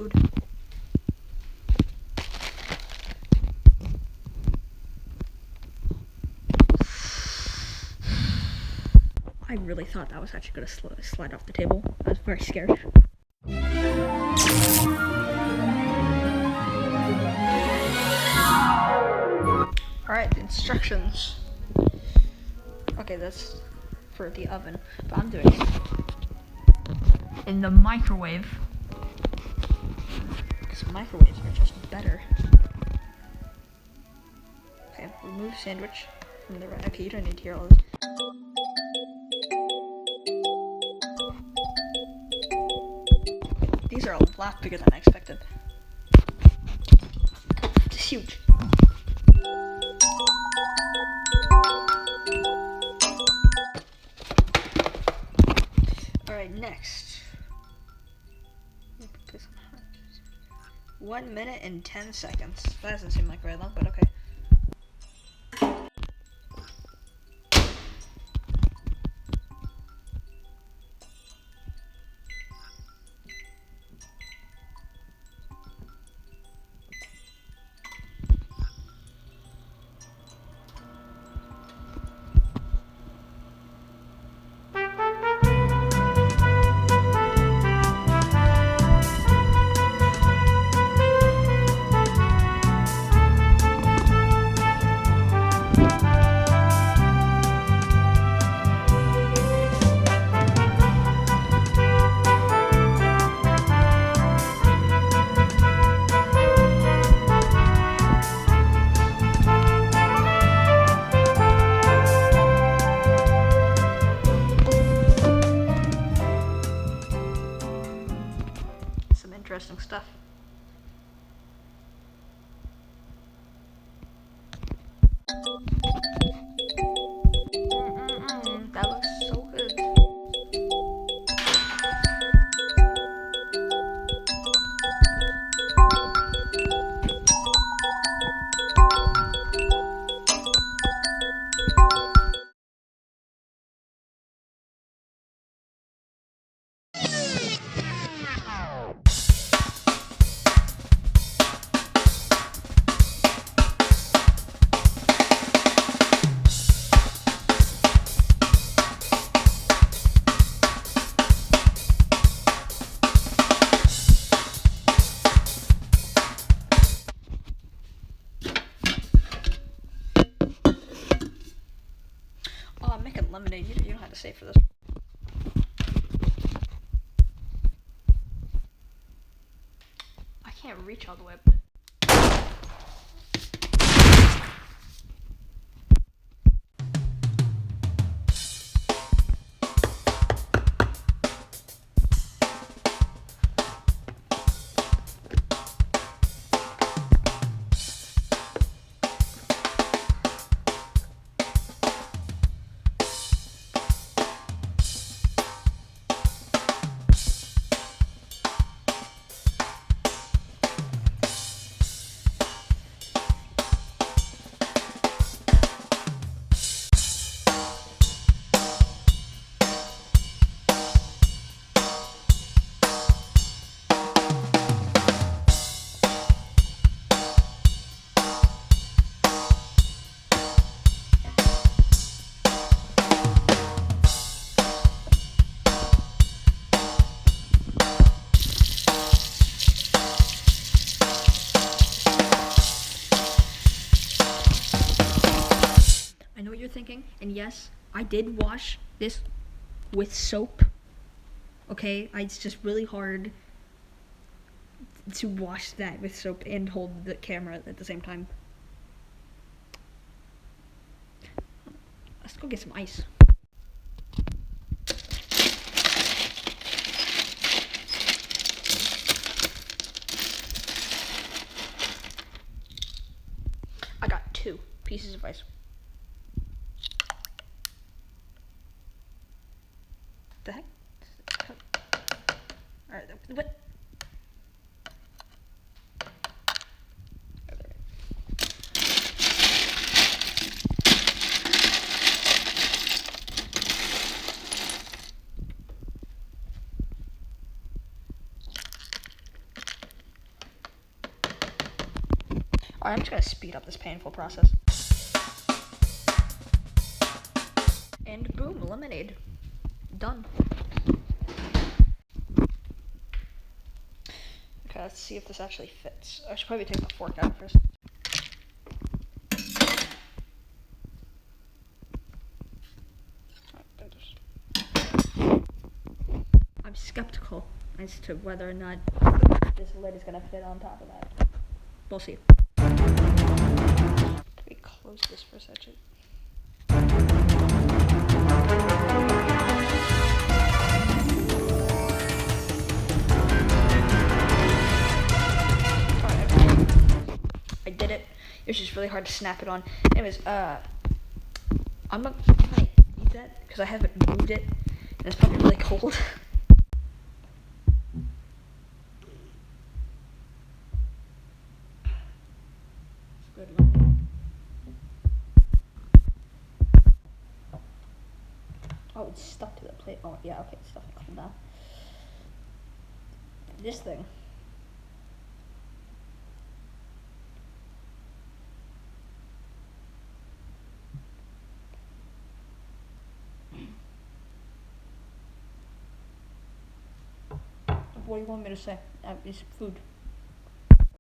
food. I really thought that was actually going to slide off the table. I was very scared. Alright, the instructions. Okay, that's for the oven, but I'm doing it in the microwave. Because microwaves are just better. Okay, remove sandwich from the right. Okay, you don't need to hear all this. These are a lot bigger than I expected. It's huge. Alright, next. 1 minute and 10 seconds. That doesn't seem like very long, but okay. Some interesting stuff. That looks so good. Oh, I'm making lemonade. You don't have to save for this. I can't reach all the way up there. I know what you're thinking, and yes, I did wash this with soap. Okay, it's just really hard to wash that with soap and hold the camera at the same time. Let's go get some ice. I got 2 pieces of ice. The heck? Alright, what? Alright, I'm just gonna speed up this painful process. And boom, lemonade. Done. Okay, let's see if this actually fits. I should probably take the fork out first. I'm skeptical as to whether or not this lid is gonna fit on top of that. We'll see. Can we close this for a second? I did it. It was just really hard to snap it on. Anyways, I'm gonna eat that because I haven't moved it, and it's probably really cold. Good lemonade. Oh, it's stuck to the plate. Oh, yeah, okay, it's definitely cold now. This thing. What do you want me to say? It's food.